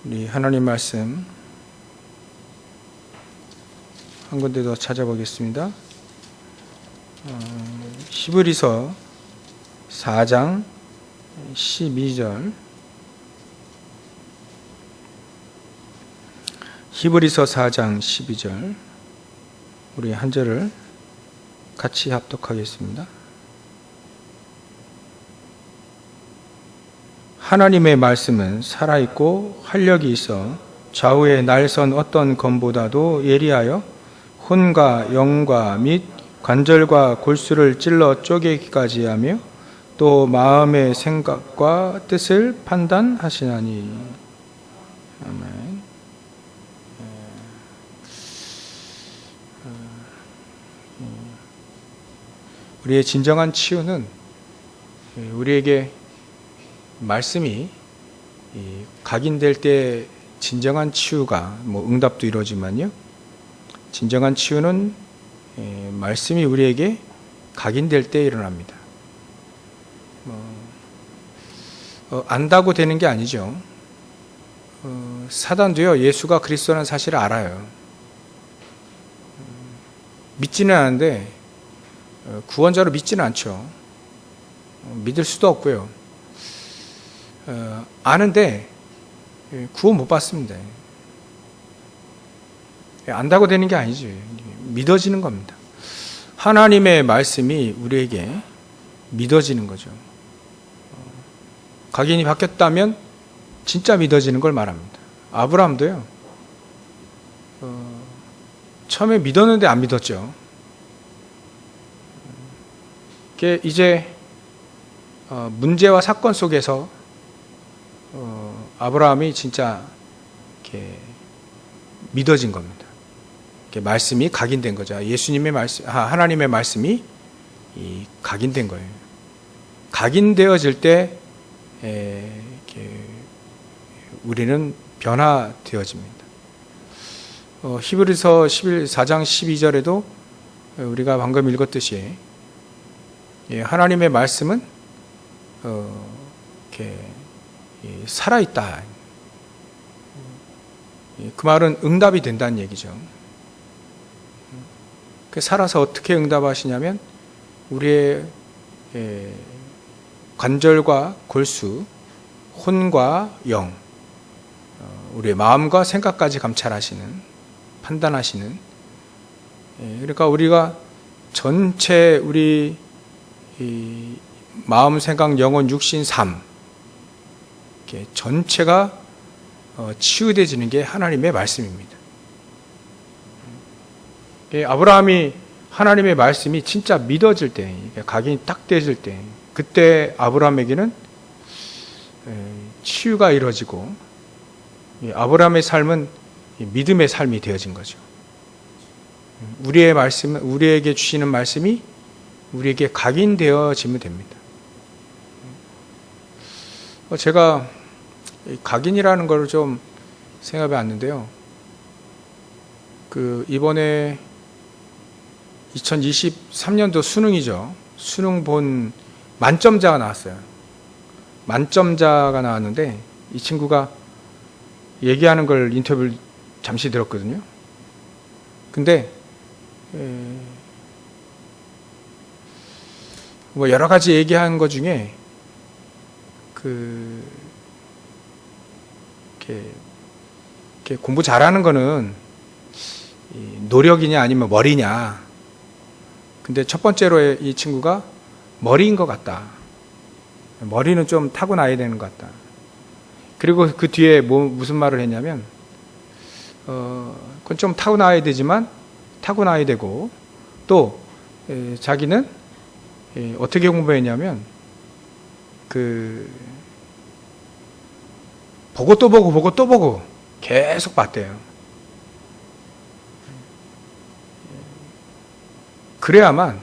우리 하나님 말씀 한 군데 더 찾아보겠습니다. 히브리서 4장 12절. 히브리서 4장 12절. 우리 한 절을 같이 합독하겠습니다. 하나님의 말씀은 살아있고 활력이 있어 좌우에 날선 어떤 검보다도 예리하여 혼과 영과 및 관절과 골수를 찔러 쪼개기까지 하며 또 마음의 생각과 뜻을 판단하시나니. 아멘. 우리의 진정한 치유는 우리에게 말씀이 각인될 때 진정한 치유가 응답도 이루어지만요, 진정한 치유는 말씀이 우리에게 각인될 때 일어납니다. 안다고 되는 게 아니죠. 사단도요, 예수가 그리스도라는 사실을 알아요. 믿지는 않는데 구원자로 믿지는 않죠. 믿을 수도 없고요. 아는데 구원 못 받습니다. 안다고 되는 게 아니지. 믿어지는 겁니다. 하나님의 말씀이 우리에게 믿어지는 거죠. 각인이 바뀌었다면 진짜 믿어지는 걸 말합니다. 아브라함도요, 처음에 믿었는데 안 믿었죠. 이제 문제와 사건 속에서 아브라함이 진짜 이렇게 믿어진 겁니다. 이렇게 말씀이 각인된 거죠. 예수님의 말씀, 하나님의 말씀이 각인된 거예요. 각인되어질 때 우리는 변화되어집니다. 히브리서 4장 12절에도 우리가 방금 읽었듯이 하나님의 말씀은 이렇게 살아있다. 그 말은 응답이 된다는 얘기죠. 살아서 어떻게 응답하시냐면 우리의 관절과 골수, 혼과 영, 우리의 마음과 생각까지 감찰하시는, 판단하시는. 그러니까 우리가 전체 우리 마음, 생각, 영혼, 육신, 삶 전체가 치유되어지는 게 하나님의 말씀입니다. 아브라함이 하나님의 말씀이 진짜 믿어질 때, 각인이 딱 되어질 때, 그때 아브라함에게는 치유가 이루어지고 아브라함의 삶은 믿음의 삶이 되어진 거죠. 우리의 말씀, 우리에게 주시는 말씀이 우리에게 각인되어지면 됩니다. 제가 각인이라는 걸 좀 생각해 봤는데요. 이번에 2023년도 수능이죠. 수능 본 만점자가 나왔어요. 만점자가 나왔는데 이 친구가 얘기하는 걸 인터뷰를 잠시 들었거든요. 근데 여러 가지 얘기한 것 중에 이렇게 공부 잘하는 거는 노력이냐 아니면 머리냐. 근데 첫 번째로 이 친구가 머리인 것 같다. 머리는 좀 타고나야 되는 것 같다. 그리고 그 뒤에 무슨 말을 했냐면, 그건 좀 타고나야 되지만, 타고나야 되고, 또, 자기는 어떻게 공부했냐면, 보고 또 보고 보고 또 보고 계속 봤대요. 그래야만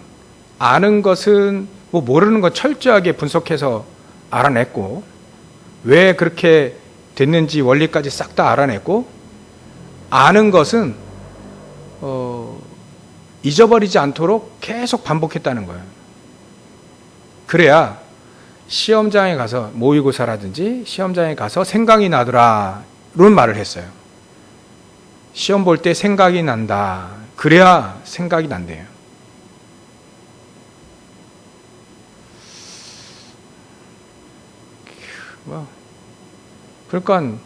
아는 것은 모르는 것 철저하게 분석해서 알아냈고, 왜 그렇게 됐는지 원리까지 싹 다 알아냈고, 아는 것은 잊어버리지 않도록 계속 반복했다는 거예요. 그래야 시험장에 가서 모의고사라든지 시험장에 가서 생각이 나더라 말을 했어요. 시험 볼 때 생각이 난다. 그래야 생각이 난대요. 그러니까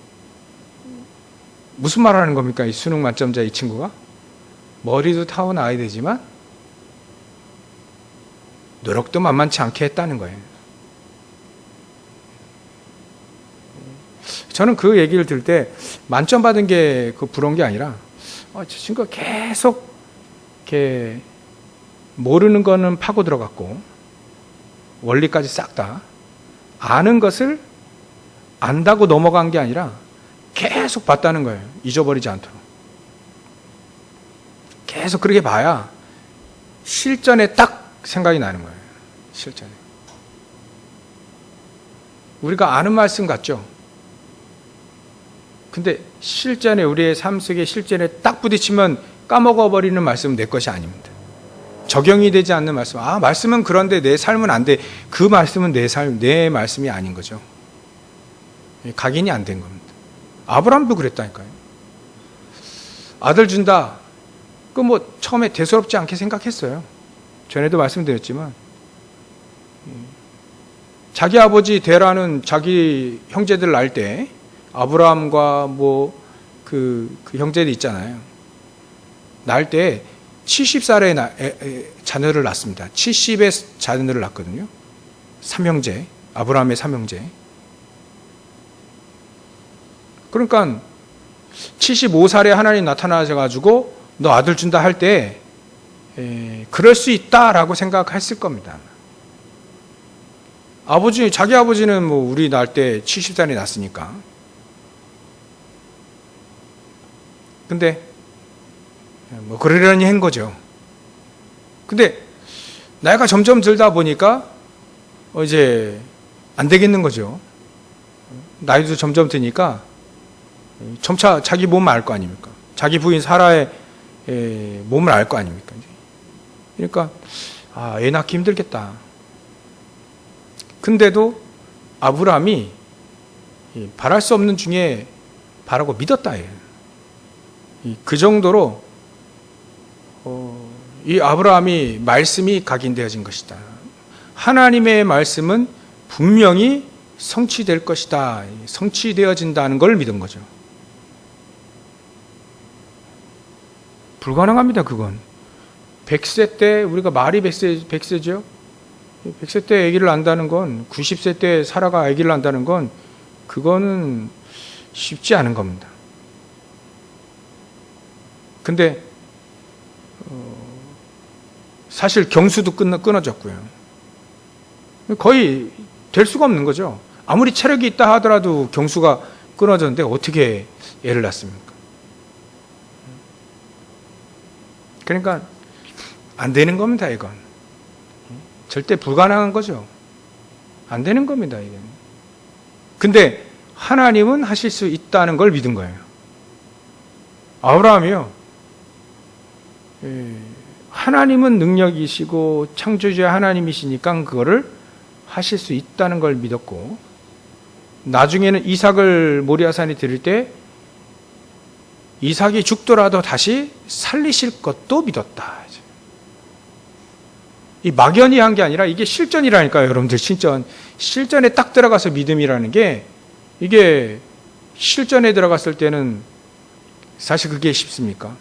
무슨 말 하는 겁니까? 이 수능 만점자 이 친구가? 머리도 타고나야 되지만 노력도 만만치 않게 했다는 거예요. 저는 그 얘기를 들을 때 만점 받은 게 그 부러운 게 아니라 저 친구가 계속 이렇게 모르는 거는 파고 들어갔고 원리까지 싹 다 아는 것을 안다고 넘어간 게 아니라 계속 봤다는 거예요. 잊어버리지 않도록. 계속 그렇게 봐야 실전에 딱 생각이 나는 거예요. 실전에. 우리가 아는 말씀 같죠? 근데 실전에 우리의 삶 속에 실전에 딱 부딪히면 까먹어버리는 말씀은 내 것이 아닙니다. 적용이 되지 않는 말씀. 말씀은 그런데 내 삶은 안 돼. 그 말씀은 내 말씀이 아닌 거죠. 각인이 안 된 겁니다. 아브라함도 그랬다니까요. 아들 준다. 처음에 대수롭지 않게 생각했어요. 전에도 말씀드렸지만 자기 아버지 데라는 자기 형제들 낳을 때 아브라함과 그 형제들 있잖아요. 낳을 때 70살에 자녀를 낳습니다. 70의 자녀를 낳거든요. 삼형제, 아브라함의 삼형제. 그러니까 75살에 하나님 나타나셔가지고 너 아들 준다 할 때 그럴 수 있다라고 생각했을 겁니다. 자기 아버지는 우리 낳을 때 70살에 낳았으니까. 근데 그러려니 한 거죠. 근데 나이가 점점 들다 보니까 이제 안 되겠는 거죠. 나이도 점점 드니까 점차 자기 몸을 알 거 아닙니까? 자기 부인 사라의 몸을 알 거 아닙니까? 그러니까 애 낳기 힘들겠다. 근데도 아브라함이 바랄 수 없는 중에 바라고 믿었다. 그 정도로 이 아브라함이 말씀이 각인되어진 것이다. 하나님의 말씀은 분명히 성취될 것이다. 성취되어진다는 걸 믿은 거죠. 불가능합니다, 그건. 100세 때, 우리가 말이 100세죠? 100세 때 아기를 낳는다는 건, 90세 때 사라가 아기를 낳는다는 건, 그거는 쉽지 않은 겁니다. 근데, 사실 경수도 끊어졌고요. 거의 될 수가 없는 거죠. 아무리 체력이 있다 하더라도 경수가 끊어졌는데 어떻게 애를 낳습니까? 그러니까 안 되는 겁니다, 이건. 절대 불가능한 거죠. 안 되는 겁니다, 이게. 근데 하나님은 하실 수 있다는 걸 믿은 거예요. 아브라함이요. 하나님은 능력이시고 창조주의 하나님이시니까 그거를 하실 수 있다는 걸 믿었고, 나중에는 이삭을 모리아산에 드릴 때 이삭이 죽더라도 다시 살리실 것도 믿었다. 이 막연히 한 게 아니라 이게 실전이라니까요, 여러분들. 실전에 딱 들어가서 믿음이라는 게, 이게 실전에 들어갔을 때는 사실 그게 쉽습니까?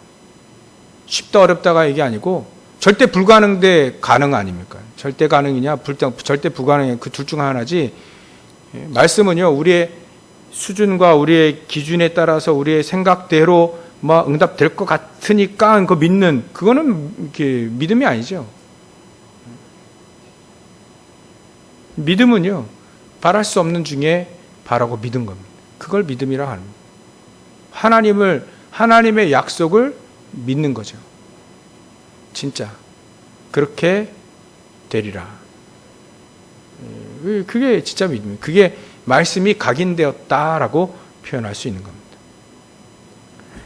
쉽다 어렵다가 이게 아니고 절대 불가능대 가능 아닙니까? 절대 가능이냐 절대 불가능이냐, 그 둘 중 하나지. 말씀은요, 우리의 수준과 우리의 기준에 따라서 우리의 생각대로 응답될 것 같으니까 그거 믿는, 그거는 이렇게 믿음이 아니죠. 믿음은요, 바랄 수 없는 중에 바라고 믿은 겁니다. 그걸 믿음이라 합니다. 하나님의 약속을 믿는 거죠. 진짜 그렇게 되리라. 그게 진짜 믿음이에요. 그게 말씀이 각인되었다라고 표현할 수 있는 겁니다.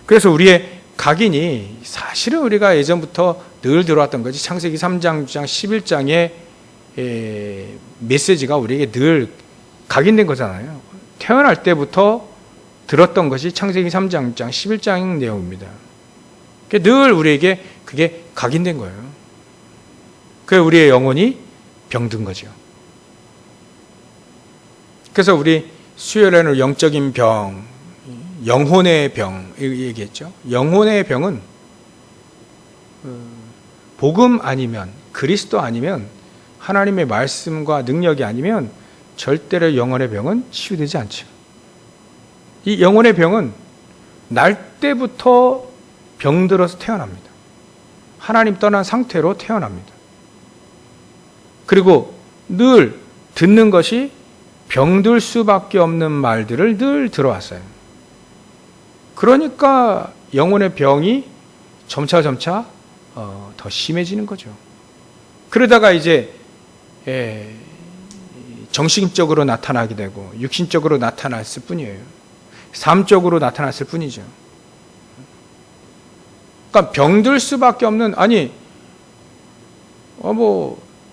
그래서 우리의 각인이 사실은 우리가 예전부터 늘 들어왔던 거지. 창세기 3장, 6장, 11장의 메시지가 우리에게 늘 각인된 거잖아요. 태어날 때부터 들었던 것이 창세기 3장 11장 내용입니다. 늘 우리에게 그게 각인된 거예요. 그래서 우리의 영혼이 병든 거죠. 그래서 우리 수요일에는 영적인 병, 영혼의 병 얘기했죠. 영혼의 병은 복음 아니면, 그리스도 아니면, 하나님의 말씀과 능력이 아니면 절대로 영혼의 병은 치유되지 않죠. 이 영혼의 병은 날 때부터 병들어서 태어납니다. 하나님 떠난 상태로 태어납니다. 그리고 늘 듣는 것이 병들 수밖에 없는 말들을 늘 들어왔어요. 그러니까 영혼의 병이 점차 더 심해지는 거죠. 그러다가 이제 정신적으로 나타나게 되고 육신적으로 나타났을 뿐이에요. 삶적으로 나타났을 뿐이죠. 그러니까 병들 수밖에 없는, 아니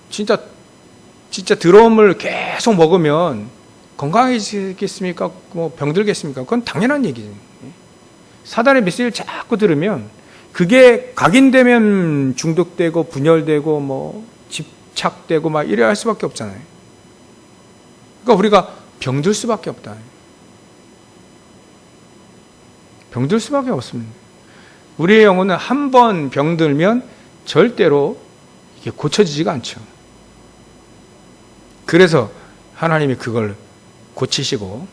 진짜 드럼을 계속 먹으면 건강해지겠습니까? 병들겠습니까? 그건 당연한 얘기죠. 사단의 메시지를 자꾸 들으면 그게 각인되면 중독되고 분열되고 집착되고 이래야 할 수밖에 없잖아요. 그러니까 우리가 병들 수밖에 없다. 병들 수밖에 없습니다. 우리의 영혼은 한 번 병들면 절대로 이게 고쳐지지가 않죠. 그래서 하나님이 그걸 고치시고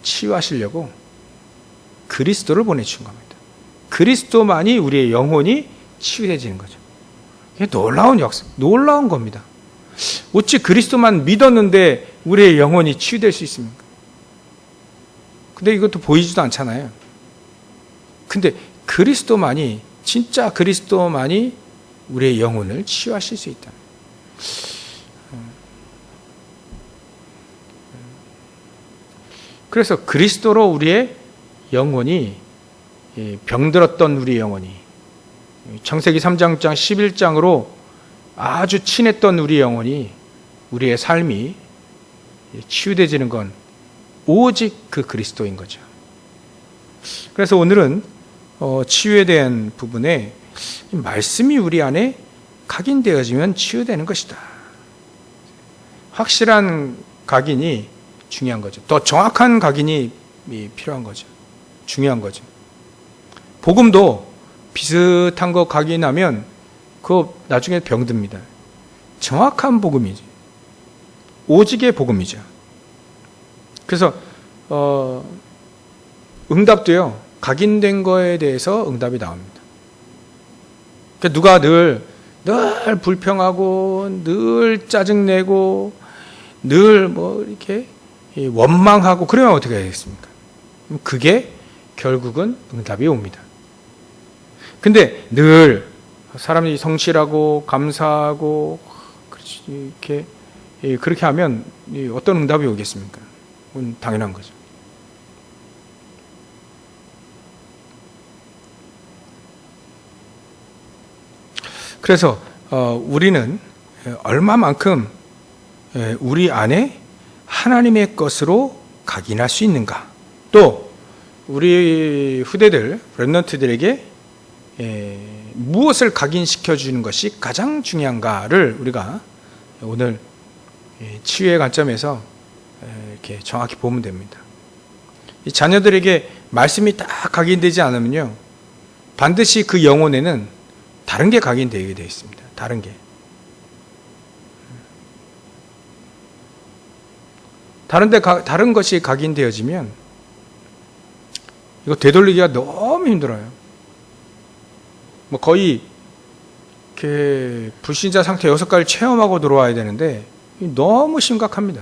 치유하시려고 그리스도를 보내주신 겁니다. 그리스도만이 우리의 영혼이 치유해지는 거죠. 이게 놀라운 역사, 놀라운 겁니다. 어찌 그리스도만 믿었는데 우리의 영혼이 치유될 수 있습니까? 근데 이것도 보이지도 않잖아요. 근데 그리스도만이, 진짜 그리스도만이 우리의 영혼을 치유하실 수 있다. 그래서 그리스도로 우리의 영혼이, 병들었던 우리의 영혼이, 창세기 3장 11장으로 아주 친했던 우리의 영혼이, 우리의 삶이 치유되지는 건 오직 그 그리스도인 거죠. 그래서 오늘은 치유에 대한 부분에 말씀이 우리 안에 각인되어지면 치유되는 것이다. 확실한 각인이 중요한 거죠. 더 정확한 각인이 필요한 거죠. 중요한 거죠. 복음도 비슷한 거 각인하면 그거 나중에 병듭니다. 정확한 복음이지. 오직의 복음이죠. 그래서 응답도요, 각인된 거에 대해서 응답이 나옵니다. 그러니까 누가 늘 불평하고, 늘 짜증내고, 늘 이렇게 원망하고, 그러면 어떻게 해야겠습니까? 그게 결국은 응답이 옵니다. 근데 늘 사람이 성실하고, 감사하고, 그렇게 하면 어떤 응답이 오겠습니까? 그건 당연한 거죠. 그래서 우리는 얼마만큼 우리 안에 하나님의 것으로 각인할 수 있는가, 또 우리 후대들, 렘넌트들에게 무엇을 각인시켜 주는 것이 가장 중요한가를 우리가 오늘 치유의 관점에서 이렇게 정확히 보면 됩니다. 이 자녀들에게 말씀이 딱 각인되지 않으면요, 반드시 그 영혼에는 다른 게 각인되게 되어 있습니다. 다른 게. 다른 것이 각인되어지면 이거 되돌리기가 너무 힘들어요. 거의 이렇게 불신자 상태 6가지를 체험하고 들어와야 되는데 너무 심각합니다.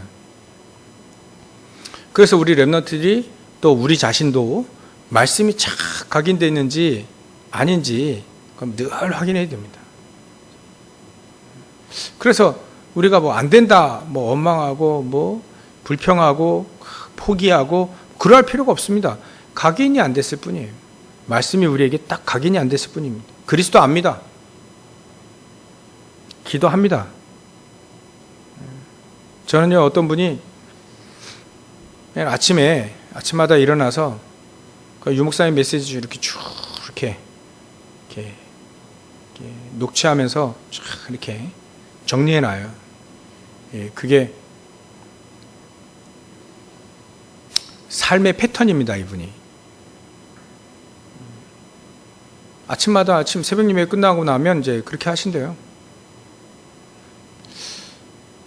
그래서 우리 렘넌트들이, 또 우리 자신도 말씀이 착 각인되어 있는지 아닌지 그럼 늘 확인해야 됩니다. 그래서 우리가 안 된다, 원망하고, 불평하고, 포기하고, 그럴 필요가 없습니다. 각인이 안 됐을 뿐이에요. 말씀이 우리에게 딱 각인이 안 됐을 뿐입니다. 그리스도 압니다. 기도합니다. 저는요, 어떤 분이 아침마다 일어나서 그 유목사님 메시지 이렇게 쭉 이렇게 녹취하면서 쫙 이렇게 정리해놔요. 예, 그게 삶의 패턴입니다, 이분이. 아침마다 새벽 예배 끝나고 나면 이제 그렇게 하신대요.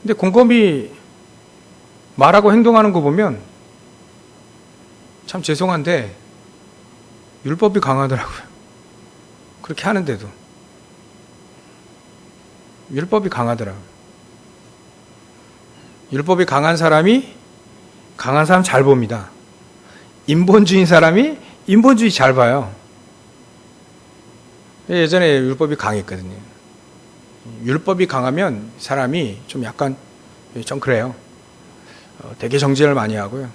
근데 곰곰이 말하고 행동하는 거 보면 참 죄송한데 율법이 강하더라고요. 그렇게 하는데도 율법이 강하더라고요. 율법이 강한 사람이 강한 사람 잘 봅니다. 인본주의인 사람이 인본주의 잘 봐요. 예전에 율법이 강했거든요. 율법이 강하면 사람이 좀 약간 좀 그래요. 되게 정죄를 많이 하고요.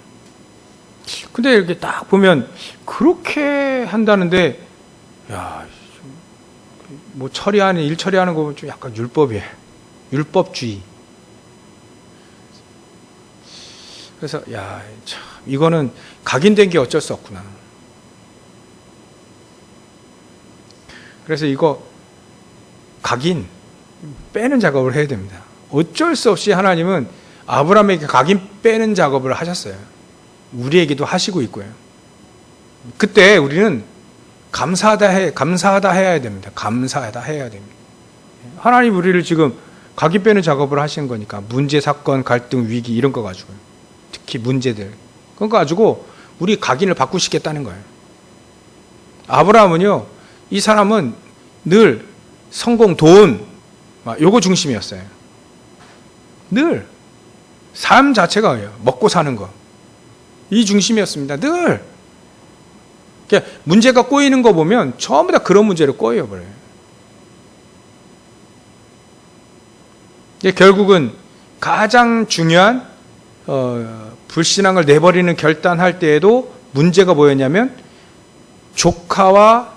근데 이렇게 딱 보면 그렇게 한다는데, 야, 뭐 처리하는 일 처리하는 거 보면 좀 약간 율법이에요. 율법주의. 그래서 야, 참 이거는 각인된 게 어쩔 수 없구나. 그래서 이거 각인 빼는 작업을 해야 됩니다. 어쩔 수 없이 하나님은 아브라함에게 각인 빼는 작업을 하셨어요. 우리에게도 하시고 있고요. 그때 우리는 감사하다 해야 됩니다. 감사하다 해야 됩니다. 하나님 우리를 지금 각인 빼는 작업을 하시는 거니까 문제, 사건, 갈등, 위기 이런 거 가지고요. 특히 문제들. 그거 가지고 우리 각인을 바꾸시겠다는 거예요. 아브라함은요, 이 사람은 늘 성공, 돈, 요거 중심이었어요. 늘 삶 자체가 먹고 사는 거. 이 중심이었습니다. 늘. 그러니까 문제가 꼬이는 거 보면 전부 다 그런 문제로 꼬여버려요. 결국은 가장 중요한 불신앙을 내버리는 결단할 때에도 문제가 뭐였냐면 조카와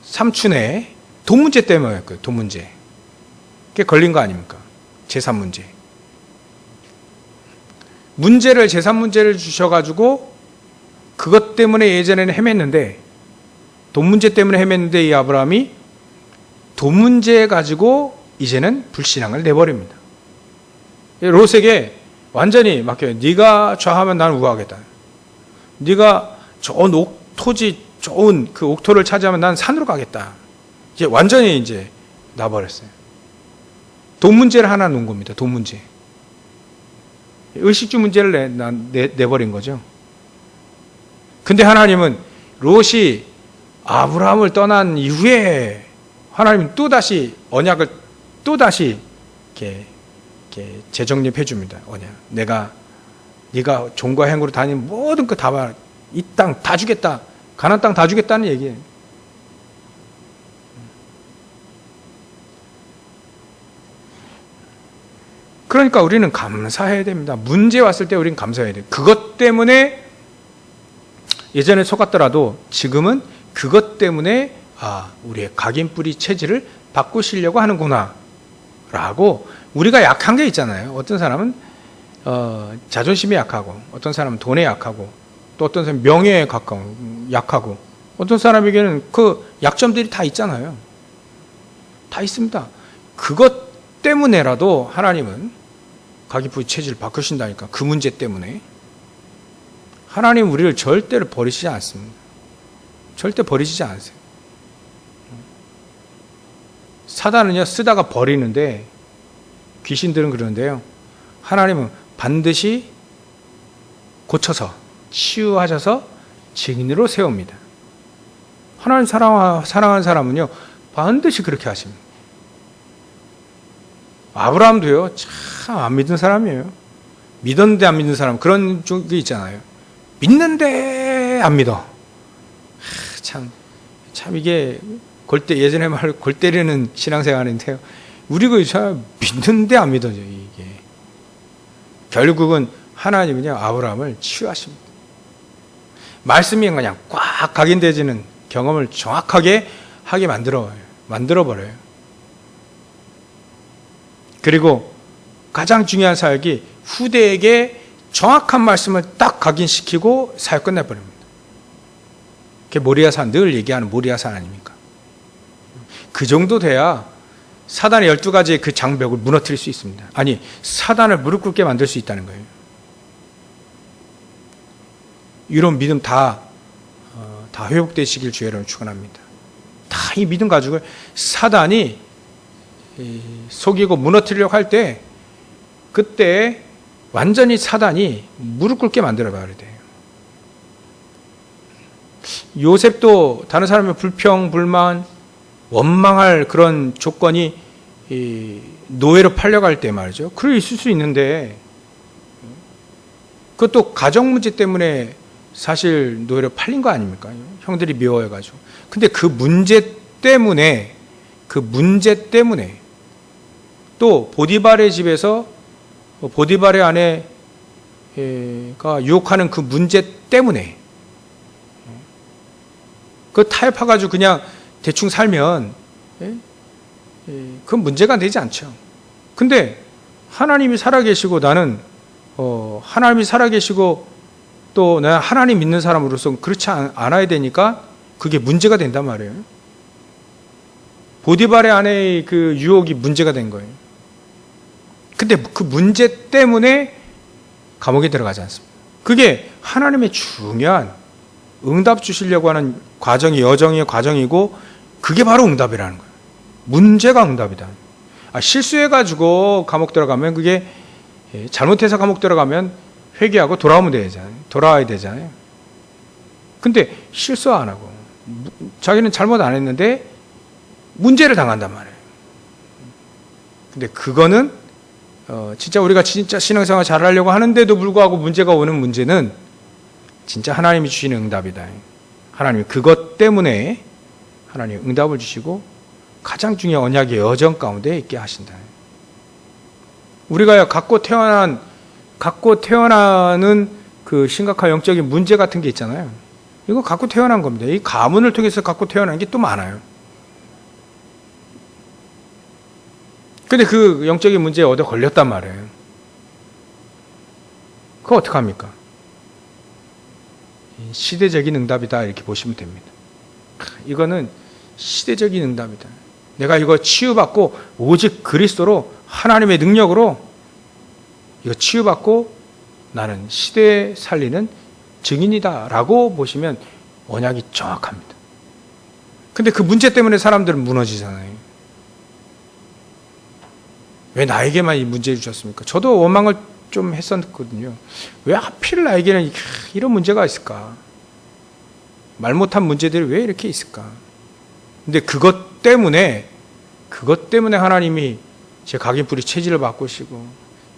삼촌의 돈 문제 때문이었고요. 돈 문제. 그게 걸린 거 아닙니까? 재산 문제. 재산 문제를 주셔가지고 그것 때문에 예전에는 헤맸는데, 돈 문제 때문에 헤맸는데 이 아브라함이 돈 문제 가지고 이제는 불신앙을 내버립니다. 롯에게 완전히 맡겨요. 네가 좌하면 나는 우하겠다. 네가 좋은 토지, 좋은 그 옥토를 차지하면 난 산으로 가겠다. 이제 완전히 이제 놔버렸어요. 돈 문제를 하나 놓은 겁니다. 돈 문제. 의식주 문제를 내버린 거죠. 근데 하나님은 롯이 아브라함을 떠난 이후에 하나님은 또다시 언약을 또다시 이렇게 재정립해 줍니다. 언약. 네가 종과 행으로 다니는 모든 거 다 봐. 이 땅 다 주겠다. 가나안 땅 다 주겠다는 얘기예요. 그러니까 우리는 감사해야 됩니다. 문제 왔을 때 우리는 감사해야 돼요. 그것 때문에 예전에 속았더라도 지금은 그것 때문에 우리의 각인뿌리 체질을 바꾸시려고 하는구나 라고. 우리가 약한 게 있잖아요. 어떤 사람은 자존심이 약하고, 어떤 사람은 돈에 약하고, 또 어떤 사람은 명예에 약하고, 어떤 사람에게는 그 약점들이 다 있잖아요. 다 있습니다. 그것 때문에라도 하나님은 각인뿌리 체질을 바꾸신다니까. 그 문제 때문에. 하나님 우리를 절대로 버리시지 않습니다. 절대 버리시지 않으세요. 사단은요, 쓰다가 버리는데, 귀신들은 그러는데요, 하나님은 반드시 고쳐서 치유하셔서 증인으로 세웁니다. 하나님 사랑하는 사람은요 반드시 그렇게 하십니다. 아브라함도요 참 안 믿는 사람이에요. 믿었는데 안 믿는 사람, 그런 쪽이 있잖아요. 믿는데 안 믿어. 참 이게 예전에 말 골 때리는 신앙생활인데요, 우리가 참 믿는데 안 믿어져. 이게 결국은 하나님은요 아브라함을 치유하십니다. 말씀이 그냥 꽉 각인되지는 경험을 정확하게 하게 만들어버려요. 그리고 가장 중요한 사역이 후대에게 정확한 말씀을 딱 각인시키고 사역 끝내버립니다. 그게 모리아산, 늘 얘기하는 모리아산 아닙니까? 그 정도 돼야 사단의 12가지의 그 장벽을 무너뜨릴 수 있습니다. 아니, 사단을 무릎 꿇게 만들 수 있다는 거예요. 이런 믿음 다 회복되시길 주의 이름으로 축원합니다. 다 이 믿음 가지고 사단이 속이고 무너뜨리려고 할 때 그때 완전히 사단이 무릎 꿇게 만들어 봐야 돼요. 요셉도 다른 사람의 불평, 불만, 원망할 그런 조건이 노예로 팔려갈 때 말이죠. 그럴 있을 수 있는데 그것도 가정 문제 때문에 사실 노예로 팔린 거 아닙니까? 형들이 미워해가지고. 근데 그 문제 때문에 또 보디발의 집에서 보디발의 아내가 유혹하는 그 문제 때문에 그 타협해가지고 그냥 대충 살면 그건 문제가 되지 않죠. 근데 하나님이 살아계시고 나는 하나님이 살아계시고 또 내가 하나님 믿는 사람으로서 그렇지 않아야 되니까 그게 문제가 된단 말이에요. 보디발의 아내의 그 유혹이 문제가 된 거예요. 근데 그 문제 때문에 감옥에 들어가지 않습니다. 그게 하나님의 중요한 응답 주시려고 하는 과정이 여정의 과정이고 그게 바로 응답이라는 거예요. 문제가 응답이다. 실수해가지고 감옥 들어가면 그게 잘못해서 감옥 들어가면 회개하고 돌아와야 되잖아요. 근데 실수 안 하고 자기는 잘못 안 했는데 문제를 당한단 말이에요. 근데 그거는 진짜 우리가 진짜 신앙생활 잘하려고 하는데도 불구하고 문제가 오는 문제는 진짜 하나님이 주시는 응답이다. 하나님이 그것 때문에 하나님 응답을 주시고 가장 중요한 언약의 여정 가운데 있게 하신다. 우리가 갖고 태어나는 그 심각한 영적인 문제 같은 게 있잖아요. 이거 갖고 태어난 겁니다. 이 가문을 통해서 갖고 태어난 게 또 많아요. 근데 그 영적인 문제에 얻어 걸렸단 말이에요. 그거 어떡합니까? 시대적인 응답이다 이렇게 보시면 됩니다. 이거는 시대적인 응답이다. 내가 이거 치유받고 오직 그리스도로 하나님의 능력으로 이거 치유받고 나는 시대 살리는 증인이다 라고 보시면 언약이 정확합니다. 근데 그 문제 때문에 사람들은 무너지잖아요. 왜 나에게만 이 문제를 주셨습니까? 저도 원망을 좀 했었거든요. 왜 하필 나에게는 이런 문제가 있을까? 말 못한 문제들이 왜 이렇게 있을까? 근데 그것 때문에 하나님이 제 각인뿌리 체질을 바꾸시고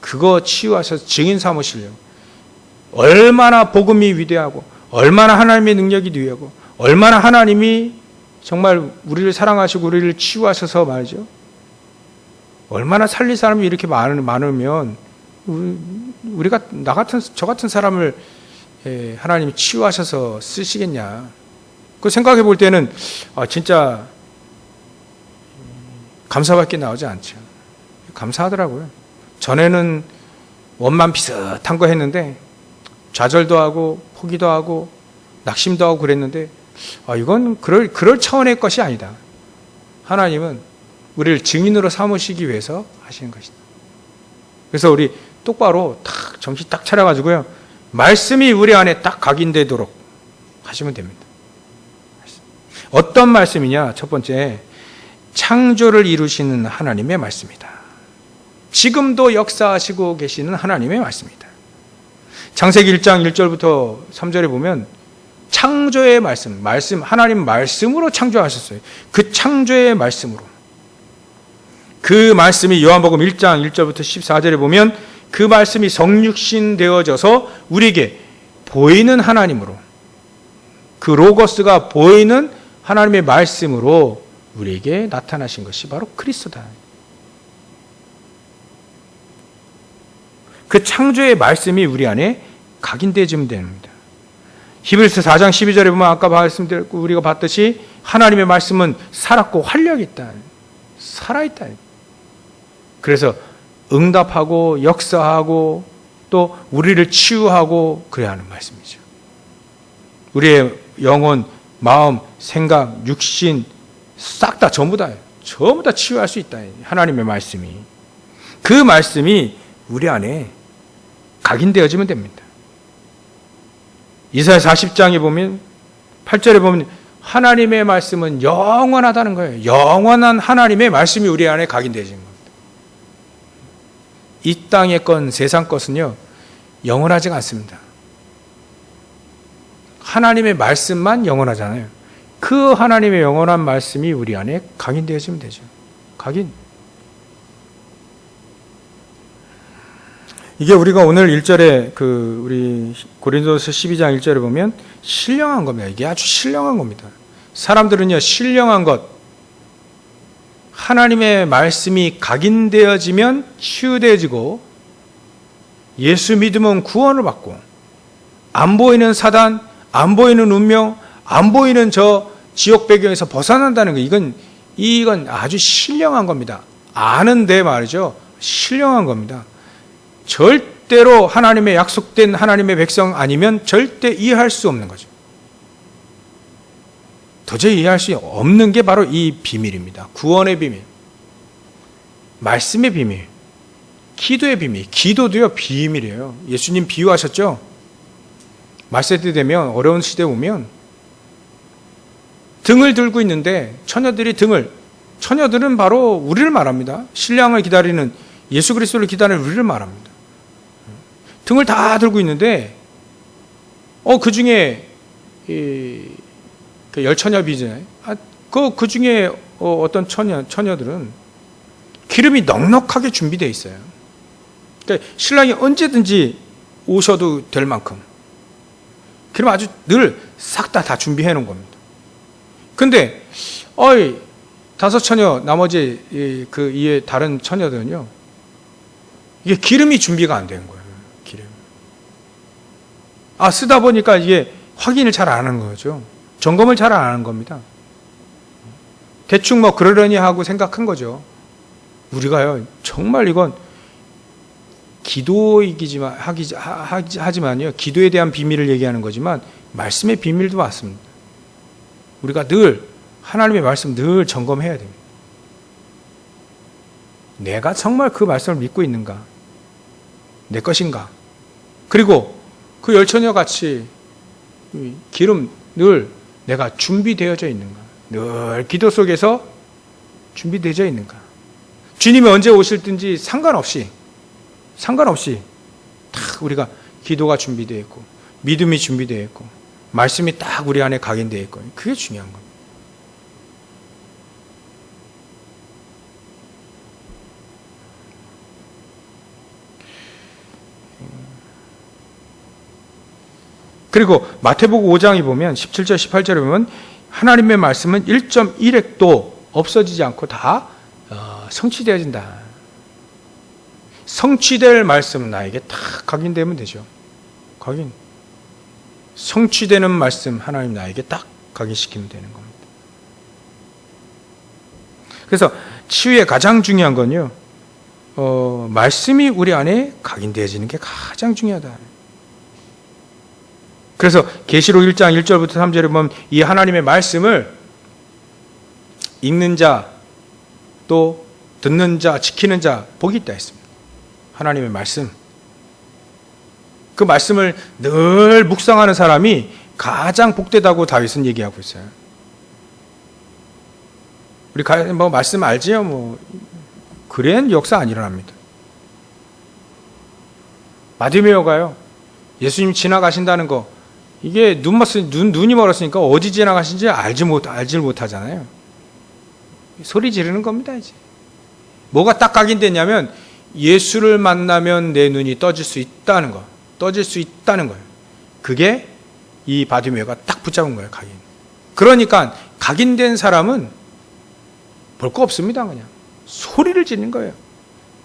그거 치유하셔서 증인 삼으시려고 얼마나 복음이 위대하고 얼마나 하나님의 능력이 위대하고 얼마나 하나님이 정말 우리를 사랑하시고 우리를 치유하셔서 말이죠. 얼마나 살릴 사람이 이렇게 많으면 우리가 저 같은 사람을 하나님이 치유하셔서 쓰시겠냐. 그 생각해 볼 때는 진짜 감사밖에 나오지 않죠. 감사하더라고요. 전에는 원만 비슷한 거 했는데 좌절도 하고 포기도 하고 낙심도 하고 그랬는데 이건 그럴 차원의 것이 아니다. 하나님은 우리를 증인으로 삼으시기 위해서 하시는 것이다. 그래서 우리 똑바로 딱 정신 딱 차려가지고요. 말씀이 우리 안에 딱 각인되도록 하시면 됩니다. 어떤 말씀이냐? 첫 번째, 창조를 이루시는 하나님의 말씀이다. 지금도 역사하시고 계시는 하나님의 말씀이다. 창세기 1장 1절부터 3절에 보면 창조의 말씀, 하나님 말씀으로 창조하셨어요. 그 창조의 말씀으로. 그 말씀이 요한복음 1장 1절부터 14절에 보면 그 말씀이 성육신 되어져서 우리에게 보이는 하나님으로 그 로고스가 보이는 하나님의 말씀으로 우리에게 나타나신 것이 바로 그리스도다. 그 창조의 말씀이 우리 안에 각인되어지면 됩니다. 히브리서 4장 12절에 보면 아까 말씀드렸고 우리가 봤듯이 하나님의 말씀은 살았고 활력이 있다. 살아있다. 그래서 응답하고 역사하고 또 우리를 치유하고 그래야 하는 말씀이죠. 우리의 영혼 마음, 생각, 육신 싹 다 전부 다 치유할 수 있다. 하나님의 말씀이. 그 말씀이 우리 안에 각인되어지면 됩니다. 이사야 40장에 보면 8절에 보면 하나님의 말씀은 영원하다는 거예요. 영원한 하나님의 말씀이 우리 안에 각인되어지는 겁니다. 이 땅의 것, 세상 것은요 영원하지가 않습니다. 하나님의 말씀만 영원하잖아요. 그 하나님의 영원한 말씀이 우리 안에 각인되어지면 되죠. 각인. 이게 우리가 오늘 1절에 우리 고린도서 12장 1절에 보면 신령한 겁니다. 이게 아주 신령한 겁니다. 사람들은요 신령한 것, 하나님의 말씀이 각인되어지면 치유되어지고 예수 믿으면 구원을 받고 안 보이는 사단, 안 보이는 운명, 안 보이는 저 지옥 배경에서 벗어난다는 거, 이건 아주 신령한 겁니다. 아는데 말이죠. 신령한 겁니다. 절대로 하나님의 약속된 하나님의 백성 아니면 절대 이해할 수 없는 거죠. 도저히 이해할 수 없는 게 바로 이 비밀입니다. 구원의 비밀, 말씀의 비밀, 기도의 비밀. 기도도요 비밀이에요. 예수님 비유하셨죠. 말세때 되면, 어려운 시대 오면 등을 들고 있는데 처녀들은 바로 우리를 말합니다. 신랑을 기다리는, 예수 그리스도를 기다리는 우리를 말합니다. 등을 다 들고 있는데 그 중에 그 열처녀 비잖아요. 그 중에 어떤 처녀들은 기름이 넉넉하게 준비되어 있어요. 그러니까 신랑이 언제든지 오셔도 될 만큼 기름 아주 늘 싹 다 준비해 놓은 겁니다. 근데 다섯 처녀, 나머지 이에 다른 처녀들은요 이게 기름이 준비가 안 된 거예요. 기름. 쓰다 보니까 이게 확인을 잘 안 하는 거죠. 점검을 잘 안 하는 겁니다. 대충 그러려니 하고 생각한 거죠. 우리가요 정말 이건 하지만요 기도에 대한 비밀을 얘기하는 거지만 말씀의 비밀도 맞습니다. 우리가 늘 하나님의 말씀 늘 점검해야 됩니다. 내가 정말 그 말씀을 믿고 있는가? 내 것인가? 그리고 그 열처녀 같이 기름 늘 내가 준비되어져 있는가? 늘 기도 속에서 준비되어져 있는가? 주님이 언제 오실든지 상관없이 다 우리가 기도가 준비되어 있고 믿음이 준비되어 있고 말씀이 딱 우리 안에 각인되어 있고, 그게 중요한 겁니다. 그리고 마태복음 5장에 보면 17절 18절에 보면 하나님의 말씀은 1.1획도 없어지지 않고 다 성취되어진다. 성취될 말씀은 나에게 다 각인되면 되죠. 각인. 성취되는 말씀 하나님 나에게 딱 각인시키면 되는 겁니다. 그래서 치유의 가장 중요한 건요, 말씀이 우리 안에 각인되어지는 게 가장 중요하다. 그래서 계시록 1장 1절부터 3절에 보면 이 하나님의 말씀을 읽는 자, 또 듣는 자, 지키는 자 복이 있다 했습니다. 하나님의 말씀. 그 말씀을 늘 묵상하는 사람이 가장 복되다고 다윗은 얘기하고 있어요. 우리 말씀 알지요? 그런 역사 안 일어납니다. 바디메오가요, 예수님 지나가신다는 거, 이게 눈이 멀었으니까 어디 지나가신지 알질 못하잖아요. 소리 지르는 겁니다, 이제. 뭐가 딱 각인됐냐면, 예수를 만나면 내 눈이 떠질 수 있다는 거. 떠질 수 있다는 거예요. 그게 이 바디메오가 딱 붙잡은 거예요, 각인. 그러니까 각인된 사람은 볼 거 없습니다, 그냥. 소리를 지르는 거예요.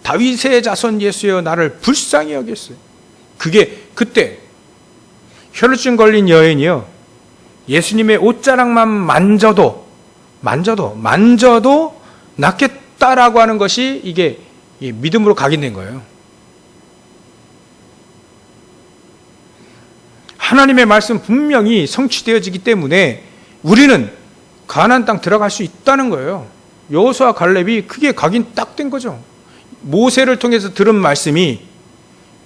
다윗의 자손 예수여 나를 불쌍히 여겼어요. 그게 그때 혈루증 걸린 여인이요, 예수님의 옷자락만 만져도 낫겠다라고 하는 것이 이게 믿음으로 각인된 거예요. 하나님의 말씀 분명히 성취되어지기 때문에 우리는 가나안 땅 들어갈 수 있다는 거예요. 여호수아 갈렙이 그게 각인 딱 된 거죠. 모세를 통해서 들은 말씀이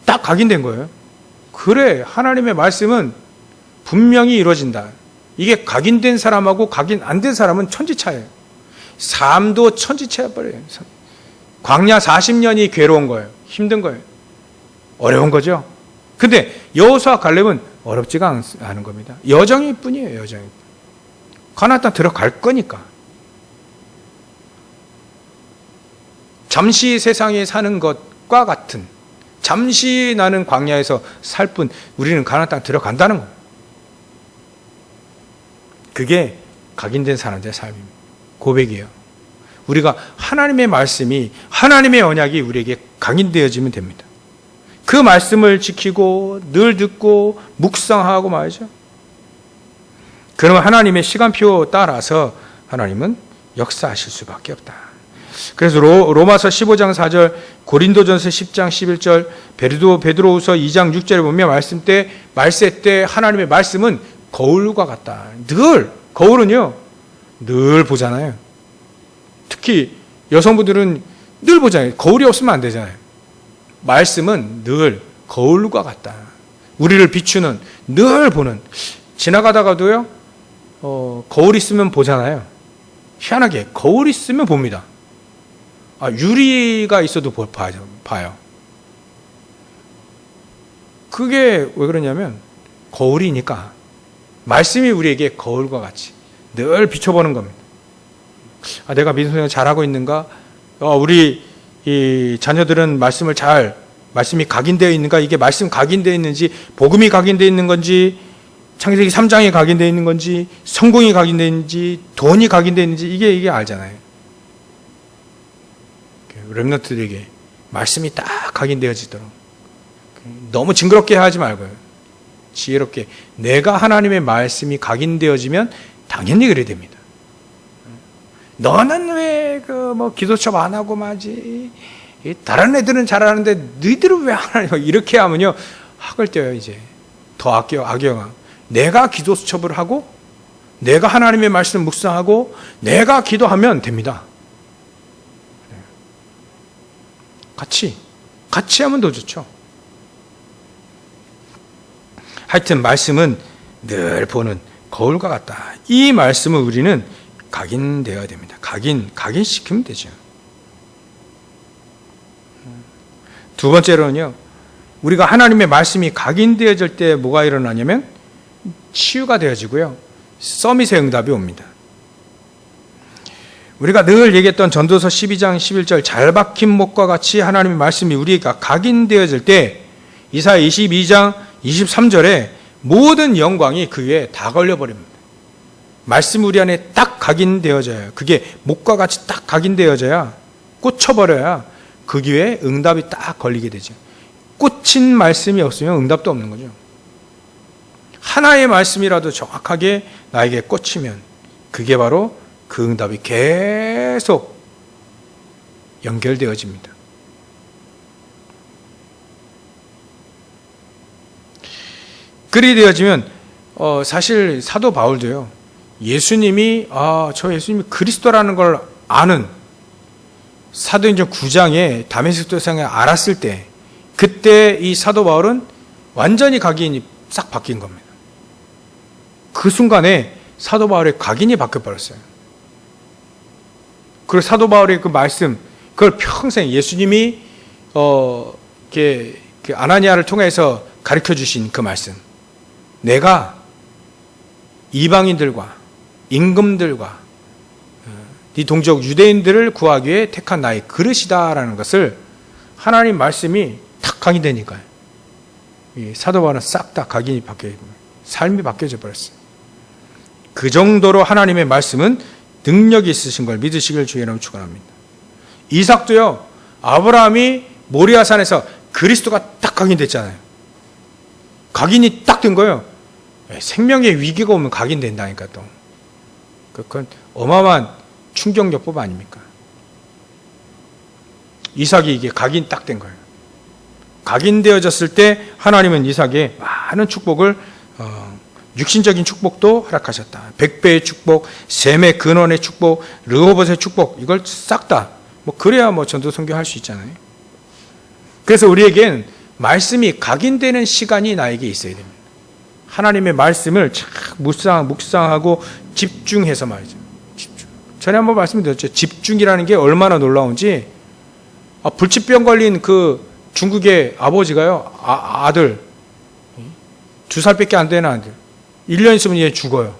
딱 각인된 거예요. 그래, 하나님의 말씀은 분명히 이루어진다. 이게 각인된 사람하고 각인 안 된 사람은 천지차예요. 삶도 천지차여버려요. 광야 40년이 괴로운 거예요. 힘든 거예요. 어려운 거죠. 근데 여호수아 갈렙은 어렵지가 않은 겁니다. 여정일 뿐이에요. 여정일 뿐. 가나안 땅 들어갈 거니까. 잠시 세상에 사는 것과 같은, 잠시 나는 광야에서 살 뿐, 우리는 가나안 땅 들어간다는 거예요. 그게 각인된 사람들의 삶입니다. 고백이에요. 우리가 하나님의 말씀이, 하나님의 언약이 우리에게 각인되어지면 됩니다. 그 말씀을 지키고 늘 듣고 묵상하고 말이죠. 그러면 하나님의 시간표 따라서 하나님은 역사하실 수밖에 없다. 그래서 로마서 15장 4절, 고린도전서 10장 11절, 베드로후서 2장 6절에 보면 말세 때 하나님의 말씀은 거울과 같다. 늘, 거울은요, 늘 보잖아요. 특히 여성분들은 늘 보잖아요. 거울이 없으면 안 되잖아요. 말씀은 늘 거울과 같다. 우리를 비추는, 늘 보는. 지나가다가도요, 거울 있으면 보잖아요. 희한하게 거울 있으면 봅니다. 유리가 있어도 봐요. 그게 왜 그러냐면 거울이니까, 말씀이 우리에게 거울과 같이 늘 비춰보는 겁니다. 내가 믿음생활 잘하고 있는가? 우리 이 자녀들은 말씀이 각인되어 있는가? 이게 말씀 각인되어 있는지, 복음이 각인되어 있는 건지, 창세기 3장이 각인되어 있는 건지, 성공이 각인되어 있는지, 돈이 각인되어 있는지, 이게 알잖아요. 렘넌트들에게 말씀이 딱 각인되어지도록 너무 징그럽게 하지 말고요. 지혜롭게 내가 하나님의 말씀이 각인되어지면 당연히 그래야 됩니다. 너는 왜 기도첩 안 하고 마지? 다른 애들은 잘하는데 너희들은 왜 안 하냐? 이렇게 하면요, 학을 떼요. 이제 더 악영아. 내가 기도첩을 하고 내가 하나님의 말씀을 묵상하고 내가 기도하면 됩니다. 같이 하면 더 좋죠. 하여튼 말씀은 늘 보는 거울과 같다. 이 말씀을 우리는 각인되어야 됩니다. 각인시키면 되죠. 두 번째로는요, 우리가 하나님의 말씀이 각인되어질 때 뭐가 일어나냐면 치유가 되어지고요, 서밋의 응답이 옵니다. 우리가 늘 얘기했던 전도서 12장 11절, 잘 박힌 목과 같이 하나님의 말씀이 우리가 각인되어질 때 이사야 22장 23절에 모든 영광이 그 위에 다 걸려버립니다. 말씀 우리 안에 딱 각인되어져요. 그게 목과 같이 딱 각인되어져야, 꽂혀버려야 그 위에 응답이 딱 걸리게 되죠. 꽂힌 말씀이 없으면 응답도 없는 거죠. 하나의 말씀이라도 정확하게 나에게 꽂히면 그게 바로 그 응답이 계속 연결되어집니다. 그리 되어지면 사실 사도 바울도요, 예수님이 저 예수님이 그리스도라는 걸 아는, 사도행전 9장에 다메섹 도상에 알았을 때, 그때 이 사도 바울은 완전히 각인이 싹 바뀐 겁니다. 그 순간에 사도 바울의 각인이 바뀌어버렸어요. 그리고 사도 바울의 그 말씀, 그걸 평생 예수님이 아나니아를 통해서 가르쳐 주신 그 말씀, 내가 이방인들과 임금들과 네 동족 유대인들을 구하기 위해 택한 나의 그릇이다라는 것을 하나님 말씀이 탁 각인되니까요, 사도 바울은 싹 다 각인이 바뀌어, 삶이 바뀌어져 버렸어요. 그 정도로 하나님의 말씀은 능력이 있으신 걸 믿으시길 주의 이름으로 축원합니다. 이삭도요, 아브라함이 모리아산에서 그리스도가 딱 각인됐잖아요. 각인이 딱 된 거예요. 생명의 위기가 오면 각인된다니까. 또 그건 어마어마한 충격요법 아닙니까? 이삭이 이게 각인 딱 된 거예요. 각인되어졌을 때 하나님은 이삭에 많은 축복을 육신적인 축복도 허락하셨다. 100배의 축복, 셈의 근원의 축복, 르호봇의 축복, 이걸 싹 다 뭐 그래야 뭐 전도 선교할 수 있잖아요. 그래서 우리에겐 말씀이 각인되는 시간이 나에게 있어야 됩니다. 하나님의 말씀을 참 묵상하고 집중해서 말이죠. 집중. 전에 한번 말씀드렸죠. 집중이라는 게 얼마나 놀라운지. 불치병 걸린 그 중국의 아버지가요, 아들 2살밖에 안 되는 아들, 1년 있으면 얘 죽어요.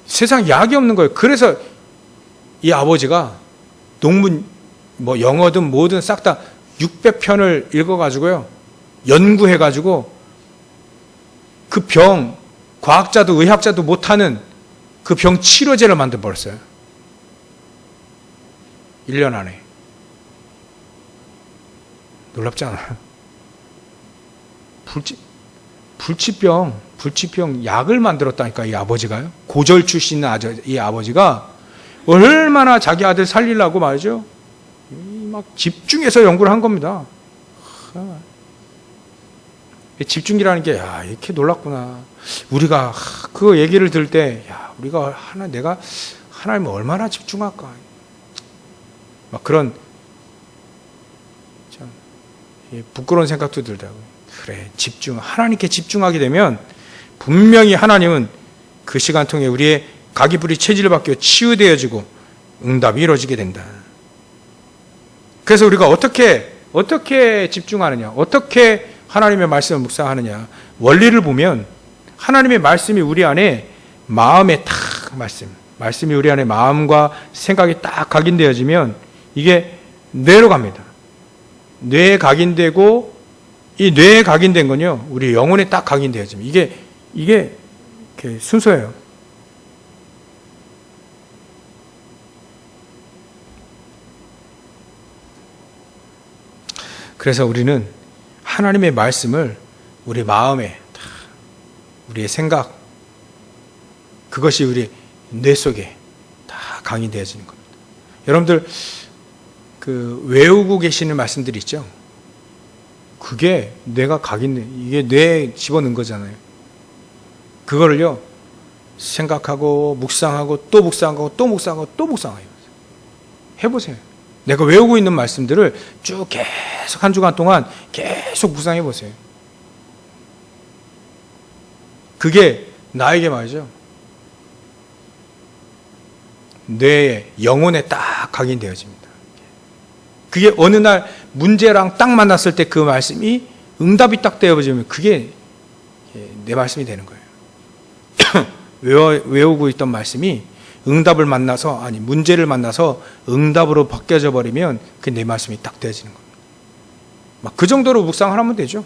세상 약이 없는 거예요. 그래서 이 아버지가 논문 뭐 영어든 뭐든 싹 다 600편을 읽어가지고요, 연구해가지고 그 병, 과학자도 의학자도 못하는 그 병 치료제를 만들어 버렸어요. 1년 안에. 놀랍지 않아요? 불치병 약을 만들었다니까, 이 아버지가요. 고절 출신 이 아버지가 얼마나 자기 아들 살리려고 말이죠. 막 집중해서 연구를 한 겁니다. 집중이라는 게, 야, 이렇게 놀랍구나. 우리가 그 얘기를 들을 때, 야, 내가 하나님을 얼마나 집중할까. 막 그런 참 부끄러운 생각도 들더라고요. 그래, 하나님께 집중하게 되면 분명히 하나님은 그 시간 통해 우리의 가기불이 체질을 바뀌어 치유되어지고 응답이 이루어지게 된다. 그래서 우리가 어떻게 집중하느냐, 어떻게 하나님의 말씀을 묵상하느냐. 원리를 보면 하나님의 말씀이 우리 안에 마음에 딱 말씀이 우리 안에 마음과 생각이 딱 각인되어지면 이게 뇌로 갑니다. 뇌에 각인되고, 이 뇌에 각인된 건요, 우리 영혼에 딱 각인되어집니다. 이게 이렇게 순서예요. 그래서 우리는 하나님의 말씀을 우리 마음에, 우리의 생각, 그것이 우리 뇌 속에 다 각인되어지는 겁니다. 여러분들 외우고 계시는 말씀들이 있죠. 그게 뇌가 이게 뇌에 집어넣은 거잖아요. 그거를요, 생각하고 묵상하고 또 묵상하고 또 묵상하고 또 묵상해요. 해보세요. 내가 외우고 있는 말씀들을 쭉 계속 한 주간 동안 계속 묵상해 보세요. 그게 나에게 말이죠, 뇌에, 영혼에 딱 각인되어집니다. 그게 어느 날 문제랑 딱 만났을 때 그 말씀이 응답이 딱 되어지면 그게 내 말씀이 되는 거예요. 외우고 있던 말씀이 응답을 만나서, 문제를 만나서 응답으로 바뀌어져 버리면 그게 내 말씀이 딱 되어지는 겁니다. 막 그 정도로 묵상을 하면 되죠.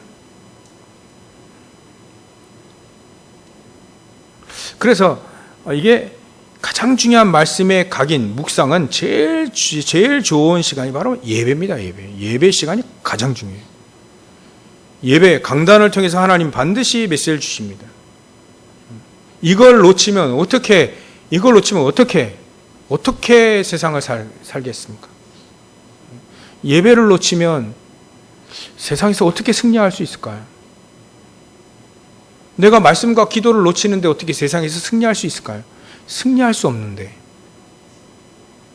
그래서 이게 가장 중요한 말씀의 각인, 묵상은 제일 좋은 시간이 바로 예배입니다. 예배 시간이 가장 중요해요. 예배, 강단을 통해서 하나님 반드시 메시지를 주십니다. 이걸 놓치면 어떻게 세상을 살겠습니까? 예배를 놓치면 세상에서 어떻게 승리할 수 있을까요? 내가 말씀과 기도를 놓치는데 어떻게 세상에서 승리할 수 있을까요? 승리할 수 없는데.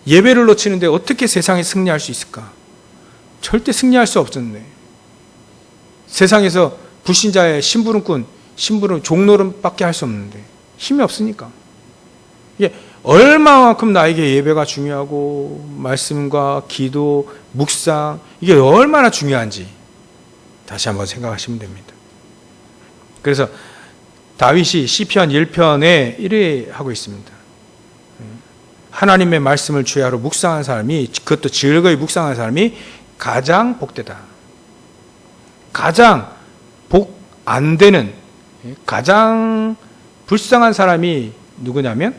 예배를 놓치는데 어떻게 세상에 승리할 수 있을까? 절대 승리할 수 없었는데. 세상에서 불신자의 심부름꾼, 종노릇밖에 할 수 없는데 힘이 없으니까. 이게 얼마만큼 나에게 예배가 중요하고 말씀과 기도, 묵상, 이게 얼마나 중요한지 다시 한번 생각하시면 됩니다. 그래서 다윗이 시편 1편에 이래 하고 있습니다. 하나님의 말씀을 주야로 묵상한 사람이, 그것도 즐거이 묵상한 사람이 가장 복되다. 가장 복 안 되는, 가장 불쌍한 사람이 누구냐면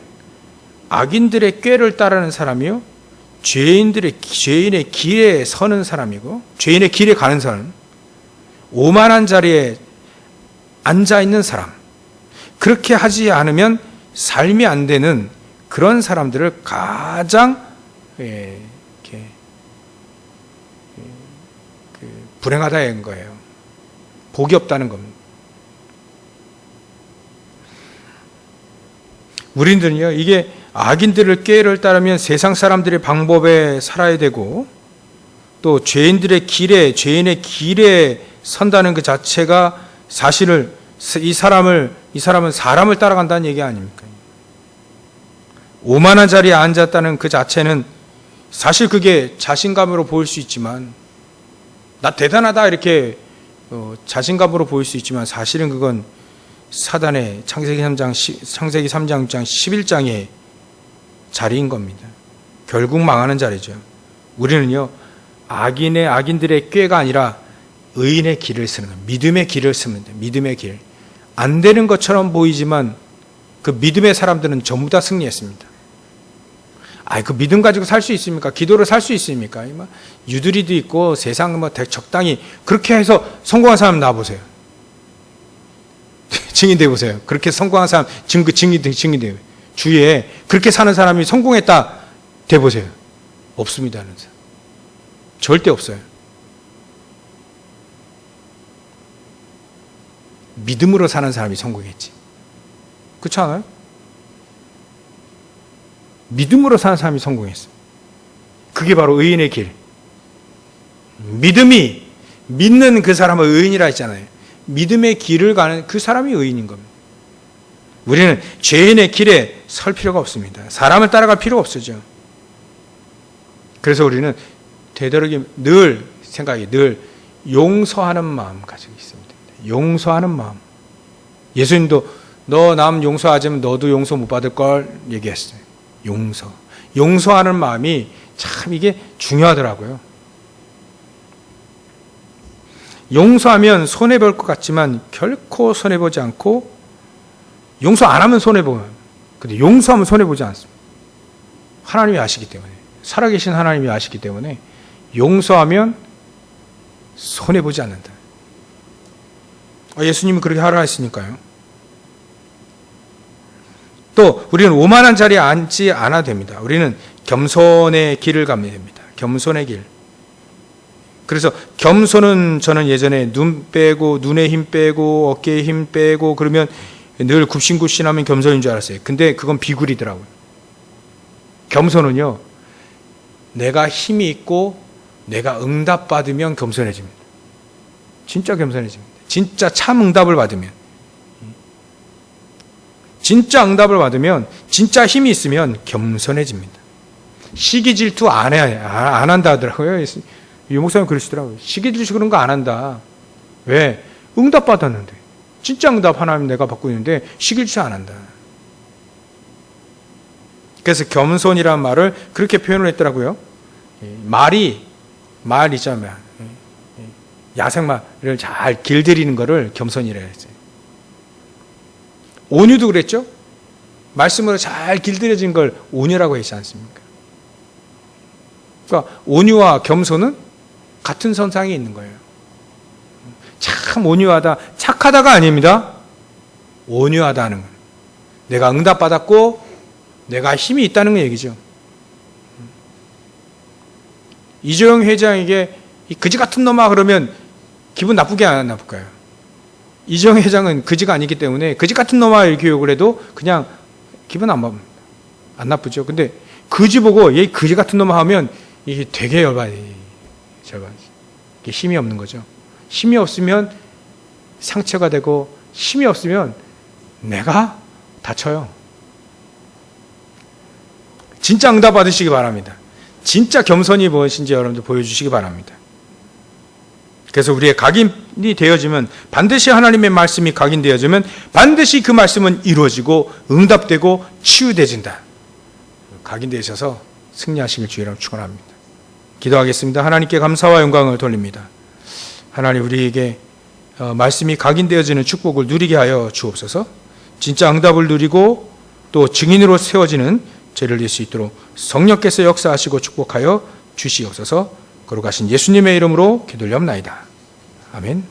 악인들의 꾀를 따르는 사람이요, 죄인의 길에 서는 사람이고, 죄인의 길에 가는 사람, 오만한 자리에 앉아 있는 사람, 그렇게 하지 않으면 삶이 안 되는 그런 사람들을 가장 불행하다는 거예요. 복이 없다는 겁니다. 우리들은요, 이게 악인들의 꾀를 따르면 세상 사람들의 방법에 살아야 되고, 또 죄인의 길에 선다는 그 자체가 사실을 이 사람은 사람을 따라간다는 얘기 아닙니까? 오만한 자리에 앉았다는 그 자체는 사실 그게 자신감으로 보일 수 있지만, 나 대단하다 이렇게 자신감으로 보일 수 있지만, 사실은 그건 사단의 창세기 3장 6장 11장의 자리인 겁니다. 결국 망하는 자리죠. 우리는요, 악인들의 꾀가 아니라 의인의 길을 쓰는 거예요. 믿음의 길을 쓰면 돼요. 믿음의 길. 안 되는 것처럼 보이지만 그 믿음의 사람들은 전부 다 승리했습니다. 그 믿음 가지고 살 수 있습니까? 기도를 살 수 있습니까? 유두리도 있고 세상 적당히 그렇게 해서 성공한 사람 나와보세요. 증인돼 보세요. 그렇게 성공한 사람 증인돼요. 주위에 그렇게 사는 사람이 성공했다 돼보세요. 없습니다. 하는 사람. 절대 없어요. 믿음으로 사는 사람이 성공했지. 그렇지 않아요? 믿음으로 사는 사람이 성공했어. 그게 바로 의인의 길. 믿는 그 사람은 의인이라 했잖아요. 믿음의 길을 가는 그 사람이 의인인 겁니다. 우리는 죄인의 길에 설 필요가 없습니다. 사람을 따라갈 필요가 없어져. 그래서 우리는 되도록이면 늘 용서하는 마음 가지고 있습니다. 용서하는 마음. 예수님도 너 남 용서하자면 너도 용서 못 받을 걸 얘기했어요. 용서하는 마음이 참 이게 중요하더라고요. 용서하면 손해볼 것 같지만 결코 손해보지 않고, 용서 안 하면 손해보면, 근데 용서하면 손해보지 않습니다. 하나님이 아시기 때문에, 살아계신 하나님이 아시기 때문에 용서하면 손해보지 않는다. 예수님이 그렇게 하라 했으니까요. 또 우리는 오만한 자리에 앉지 않아도 됩니다. 우리는 겸손의 길을 가면 됩니다. 겸손의 길. 그래서 겸손은 저는 예전에 눈에 힘 빼고 어깨에 힘 빼고 그러면 늘 굽신굽신하면 겸손인 줄 알았어요. 근데 그건 비굴이더라고요. 겸손은요, 내가 힘이 있고 내가 응답받으면 겸손해집니다. 진짜 겸손해집니다. 진짜 참 응답을 받으면, 진짜 응답을 받으면, 진짜 힘이 있으면 겸손해집니다. 시기 질투 안 한다 하더라고요. 유 목사님 그러시더라고요. 시기 질투 그런 거 안 한다. 왜? 응답 받았는데, 진짜 응답 하나님 내가 받고 있는데 시기 질투 안 한다. 그래서 겸손이라는 말을 그렇게 표현을 했더라고요. 말 있잖아요. 야생말을 잘 길들이는 거를 겸손이라 했어요. 온유도 그랬죠? 말씀으로 잘 길들여진 걸 온유라고 했지 않습니까? 그러니까 온유와 겸손은 같은 선상에 있는 거예요. 참 온유하다, 착하다가 아닙니다. 온유하다는 거예요. 내가 응답받았고 내가 힘이 있다는 얘기죠. 이재용 회장에게 이 그지 같은 놈아 그러면 기분 나쁘게 안 나쁠까요? 이재용 회장은 그지가 아니기 때문에 그지 같은 놈아 이렇게 욕을 해도 그냥 기분 안 나쁘죠. 근데 그지 보고 얘 그지 같은 놈아 하면 이게 되게 열받아요. 이게 힘이 없는 거죠. 힘이 없으면 상처가 되고 힘이 없으면 내가 다쳐요. 진짜 응답 받으시기 바랍니다. 진짜 겸손이 무엇인지 여러분들 보여주시기 바랍니다. 그래서 우리의 각인이 되어지면, 반드시 하나님의 말씀이 각인되어지면 반드시 그 말씀은 이루어지고 응답되고 치유되진다. 각인되셔서 승리하시길 주의로 축원합니다. 기도하겠습니다. 하나님께 감사와 영광을 돌립니다. 하나님, 우리에게 말씀이 각인되어지는 축복을 누리게 하여 주옵소서. 진짜 응답을 누리고 또 증인으로 세워지는 죄를 낼 수 있도록 성령께서 역사하시고 축복하여 주시옵소서. 거룩하신 예수님의 이름으로 기도하옵나이다. 아멘.